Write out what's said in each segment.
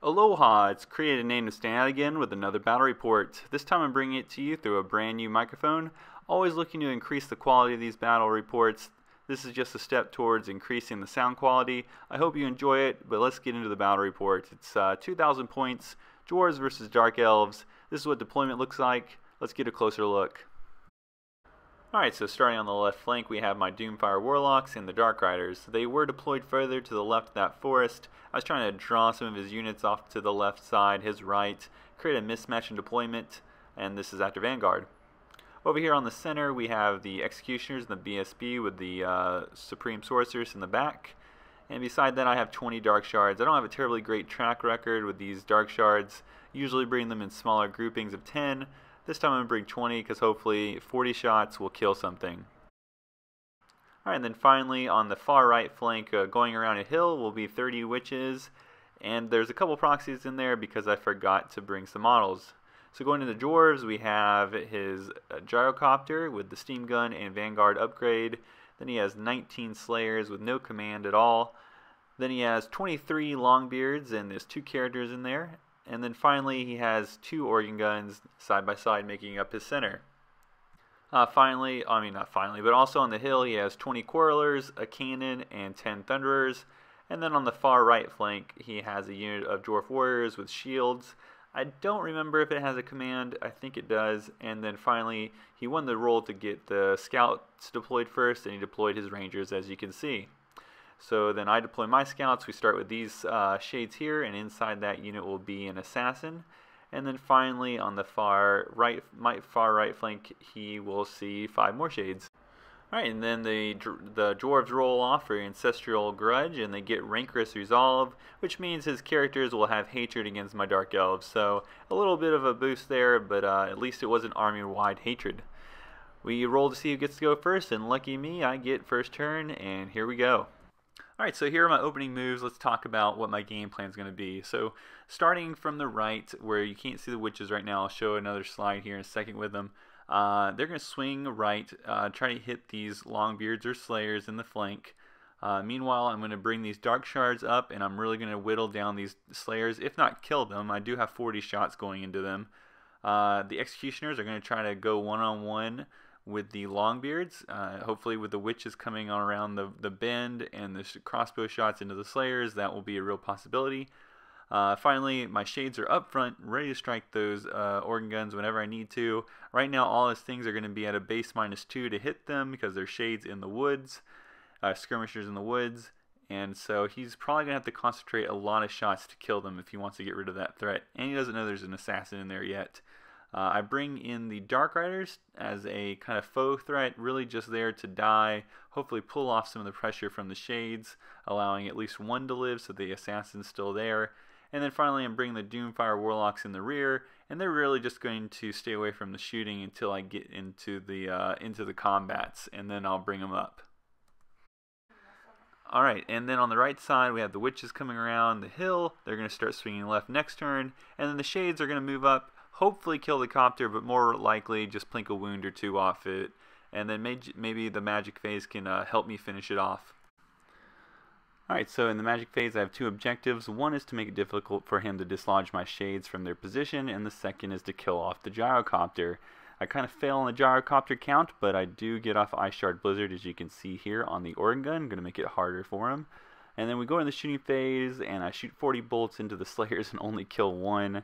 Aloha, it's CreativeNameToStandOut again with another battle report. This time I'm bringing it to you through a brand new microphone. Always looking to increase the quality of these battle reports. This is just a step towards increasing the sound quality. I hope you enjoy it, but let's get into the battle report. It's 2,000 points, Dwarves versus Dark Elves. This is what deployment looks like. Let's get a closer look. Alright, so starting on the left flank, we have my Doomfire Warlocks and the Dark Riders. They were deployed further to the left of that forest. I was trying to draw some of his units off to the left side, his right, create a mismatch in deployment, and this is after Vanguard. Over here on the center, we have the Executioners and the BSB with the Supreme Sorceress in the back. And beside that, I have 20 Dark Shards. I don't have a terribly great track record with these Dark Shards. Usually bring them in smaller groupings of 10. This time I'm going to bring 20 because hopefully 40 shots will kill something. Alright, and then finally on the far right flank, going around a hill, will be 30 witches. And there's a couple proxies in there because I forgot to bring some models. So going to the Dwarves, we have his gyrocopter with the steam gun and Vanguard upgrade. Then he has 19 Slayers with no command at all. Then he has 23 Longbeards, and there's 2 characters in there. And then finally he has 2 organ guns side by side making up his center. Not finally, but also on the hill he has 20 Quarrelers, a cannon, and 10 Thunderers. And then on the far right flank he has a unit of Dwarf Warriors with shields. I don't remember if it has a command, I think it does. And then finally he won the role to get the scouts deployed first, and he deployed his Rangers, as you can see. So then I deploy my scouts. We start with these shades here, and inside that unit will be an assassin. And then finally on the far right flank he will see 5 more shades. Alright, and then the Dwarves roll off for Ancestral Grudge, and they get Rancorous Resolve, which means his characters will have hatred against my Dark Elves. So a little bit of a boost there, but at least it wasn't army-wide hatred. We roll to see who gets to go first, and lucky me, I get first turn, and here we go. Alright, so here are my opening moves. Let's talk about what my game plan is going to be. So starting from the right, where you can't see the witches right now, I'll show another slide here in a second with them. They're going to swing right, try to hit these Longbeards or Slayers in the flank. Meanwhile, I'm going to bring these Dark Shards up, and I'm really going to whittle down these Slayers, if not kill them. I do have 40 shots going into them. The Executioners are going to try to go one-on-one with the Longbeards, hopefully with the witches coming on around the bend and the crossbow shots into the Slayers. That will be a real possibility. Finally, my shades are up front, ready to strike those organ guns whenever I need to. Right now, all his things are going to be at a base -2 to hit them because they're shades in the woods, skirmishers in the woods, and so he's probably going to have to concentrate a lot of shots to kill them if he wants to get rid of that threat. And he doesn't know there's an assassin in there yet. I bring in the Dark Riders as a kind of faux threat, really just there to die, hopefully pull off some of the pressure from the shades, allowing at least one to live so the assassin's still there. And then finally I'm bringing the Doomfire Warlocks in the rear, and they're really just going to stay away from the shooting until I get into the combats, and then I'll bring them up. Alright, and then on the right side we have the witches coming around the hill. They're going to start swinging left next turn, and then the shades are going to move up, hopefully kill the copter, but more likely just plink a wound or 2 off it, and then maybe the magic phase can help me finish it off. Alright, so in the magic phase I have 2 objectives. One is to make it difficult for him to dislodge my shades from their position, and the second is to kill off the gyrocopter. I kind of fail on the gyrocopter count, but I do get off Ice Shard Blizzard, as you can see here on the organ gun. I'm going to make it harder for him. And then we go in the shooting phase, and I shoot 40 bolts into the Slayers and only kill 1.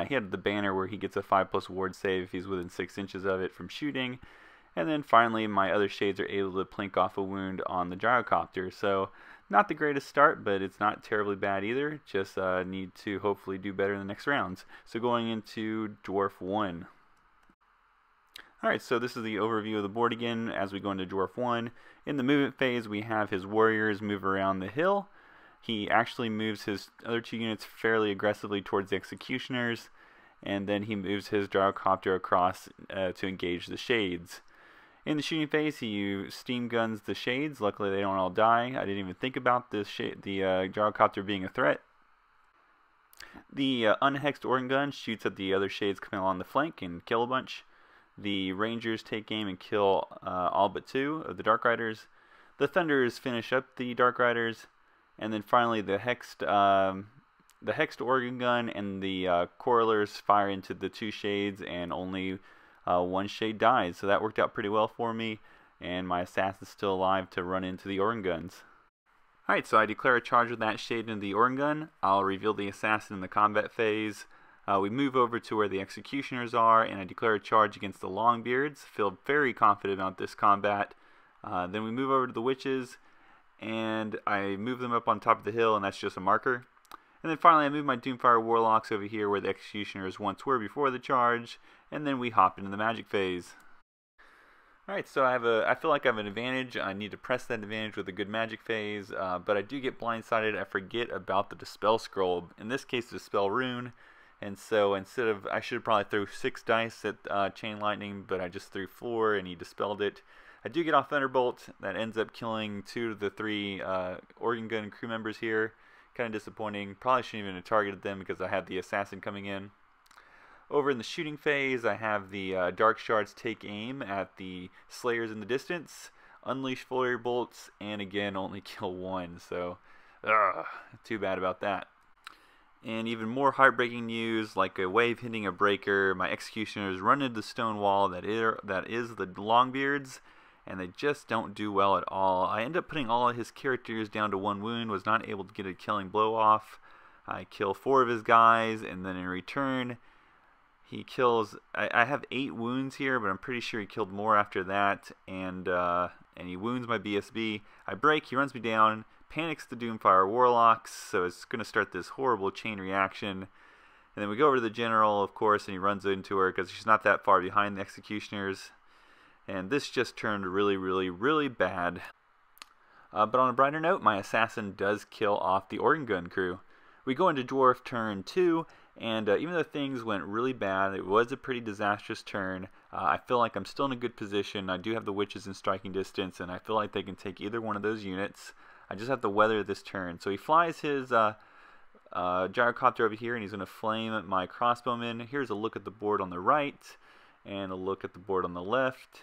He had the banner where he gets a 5+ ward save if he's within 6 inches of it from shooting. And then finally, my other shades are able to plink off a wound on the gyrocopter. So not the greatest start, but it's not terribly bad either. Just need to hopefully do better in the next rounds. So going into Dwarf 1. Alright, so this is the overview of the board again as we go into Dwarf 1. In the movement phase, we have his warriors move around the hill. He actually moves his other two units fairly aggressively towards the executioners, and then he moves his gyrocopter across to engage the shades. In the shooting phase, he steam guns the shades. Luckily, they don't all die. I didn't even think about the gyrocopter being a threat. The unhexed organ gun shoots at the other shades coming along the flank and kill a bunch. The rangers take aim and kill all but 2 of the Dark Riders. The thunders finish up the Dark Riders, and then finally the hexed organ gun and the correlers fire into the 2 shades, and only 1 shade dies. So that worked out pretty well for me, and my assassin's still alive to run into the organ guns. Alright, so I declare a charge with that shade into the organ gun. I'll reveal the assassin in the combat phase. We move over to where the executioners are, and I declare a charge against the Longbeards. Feel very confident about this combat. Then we move over to the witches, and I move them up on top of the hill, and that's just a marker. And then finally I move my Doomfire Warlocks over here where the executioners once were before the charge, and then we hop into the magic phase. Alright, so I feel like I have an advantage. I need to press that advantage with a good magic phase, but I do get blindsided. I forget about the Dispel Scroll, in this case the Dispel Rune. And so instead of, I should have probably threw 6 dice at Chain Lightning, but I just threw 4 and he dispelled it. I do get off Thunderbolt. That ends up killing 2 of the 3 organ gun crew members here. Kind of disappointing. Probably shouldn't even have targeted them because I had the assassin coming in. Over in the shooting phase, I have the Dark Shards take aim at the Slayers in the distance, unleash Flurry Bolts, and again only kill 1. So, too bad about that. And even more heartbreaking news, like a wave hitting a breaker, my executioners run into the stone wall that is the Longbeards, and they just don't do well at all. I end up putting all of his characters down to 1 wound, was not able to get a killing blow off. I kill 4 of his guys, and then in return, he kills, I have 8 wounds here, but I'm pretty sure he killed more after that, and he wounds my BSB. I break, he runs me down, panics the Doomfire Warlocks, so it's going to start this horrible chain reaction. And then we go over to the General, of course, and he runs into her because she's not that far behind the Executioners. And this just turned really, really, really bad. But on a brighter note, my assassin does kill off the organ gun crew. We go into Dwarf turn 2, and even though things went really bad, it was a pretty disastrous turn. I feel like I'm still in a good position. I do have the witches in striking distance, and I feel like they can take either one of those units. I just have to weather this turn. So he flies his gyrocopter over here, and he's going to flame my crossbowmen. Here's a look at the board on the right, and a look at the board on the left.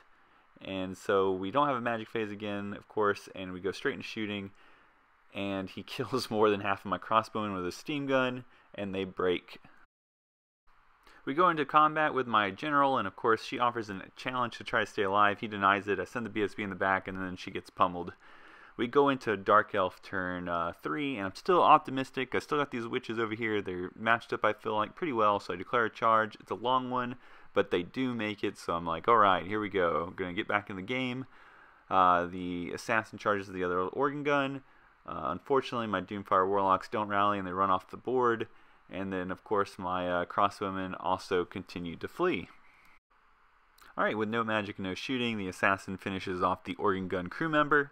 And so we don't have a magic phase again, of course, and we go straight into shooting. And he kills more than half of my crossbowmen with a steam gun, and they break. We go into combat with my general, and of course she offers a challenge to try to stay alive. He denies it. I send the BSB in the back, and then she gets pummeled. We go into Dark Elf turn 3, and I'm still optimistic. I still got these witches over here. They're matched up, I feel like, pretty well, so I declare a charge. It's a long one, but they do make it, so I'm like, alright, here we go. I'm going to get back in the game. The assassin charges the other organ gun. Unfortunately, my Doomfire Warlocks don't rally, and they run off the board. And then, of course, my crossbowmen also continue to flee. Alright, with no magic and no shooting, the assassin finishes off the organ gun crew member.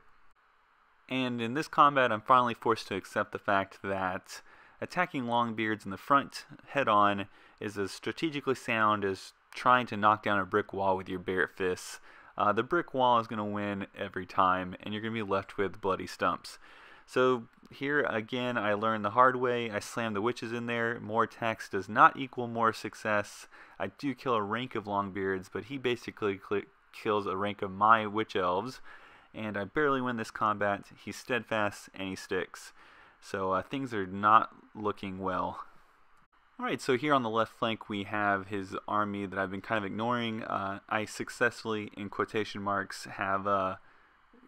And in this combat, I'm finally forced to accept the fact that attacking Longbeards in the front head-on is as strategically sound as trying to knock down a brick wall with your bare fists. The brick wall is going to win every time, and you're going to be left with bloody stumps. So here, again, I learned the hard way. I slammed the witches in there. More attacks does not equal more success. I do kill a rank of Longbeards, but he basically kills a rank of my witch elves. And I barely win this combat. He's steadfast and he sticks. So things are not looking well. Alright, so here on the left flank we have his army that I've been kind of ignoring. I successfully, in quotation marks, have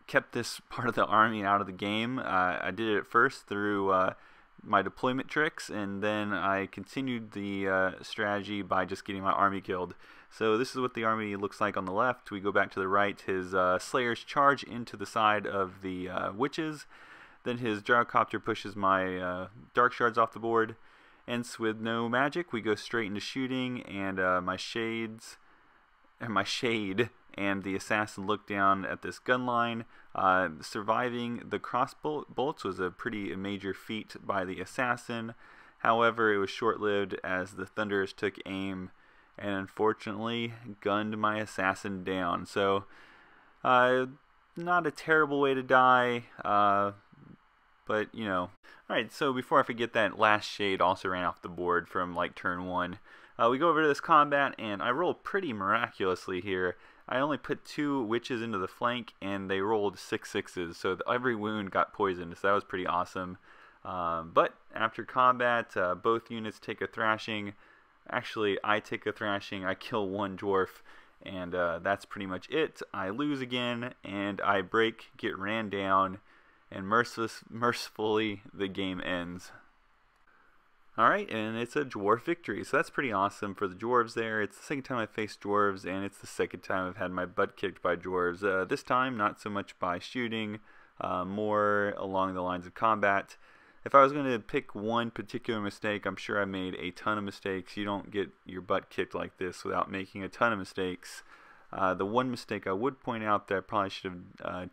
kept this part of the army out of the game. I did it at first through my deployment tricks, and then I continued the strategy by just getting my army killed. So this is what the army looks like on the left. We go back to the right. His slayers charge into the side of the witches. Then his gyrocopter pushes my dark shards off the board. And with no magic, we go straight into shooting, and my shade and the assassin look down at this gun line. Surviving the cross bolts was a pretty major feat by the assassin. However, it was short-lived as the thunderers took aim and unfortunately gunned my assassin down. So, not a terrible way to die, but, you know. Alright, so before I forget, that last shade also ran off the board from, like, turn 1. We go over to this combat, and I roll pretty miraculously here. I only put 2 witches into the flank, and they rolled 6 6s, so every wound got poisoned, so that was pretty awesome. But after combat, both units take a thrashing. Actually, I take a thrashing, I kill 1 dwarf, and that's pretty much it. I lose again, and I break, get ran down, and mercifully the game ends. Alright, and it's a dwarf victory, so that's pretty awesome for the dwarves there. It's the second time I've faced dwarves, and it's the second time I've had my butt kicked by dwarves. This time, not so much by shooting, more along the lines of combat. If I was going to pick one particular mistake, I'm sure I made a ton of mistakes. You don't get your butt kicked like this without making a ton of mistakes. The one mistake I would point out that I probably should have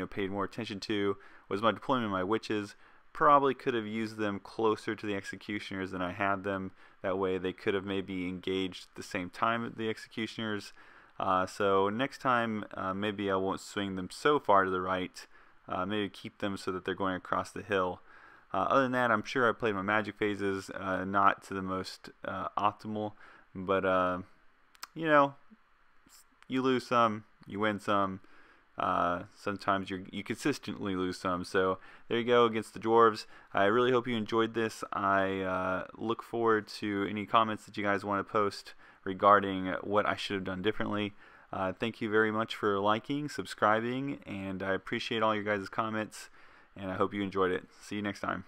paid more attention to was my deployment of my witches. Probably could have used them closer to the executioners than I had them. That way they could have maybe engaged at the same time as the executioners. So next time, maybe I won't swing them so far to the right. Maybe keep them so that they're going across the hill. Other than that, I'm sure I played my magic phases not to the most optimal, but you lose some, you win some. Sometimes you consistently lose some. So there you go against the dwarves. I really hope you enjoyed this. I look forward to any comments that you guys want to post regarding what I should have done differently. Thank you very much for liking, subscribing, and I appreciate all your guys' comments, and I hope you enjoyed it. See you next time.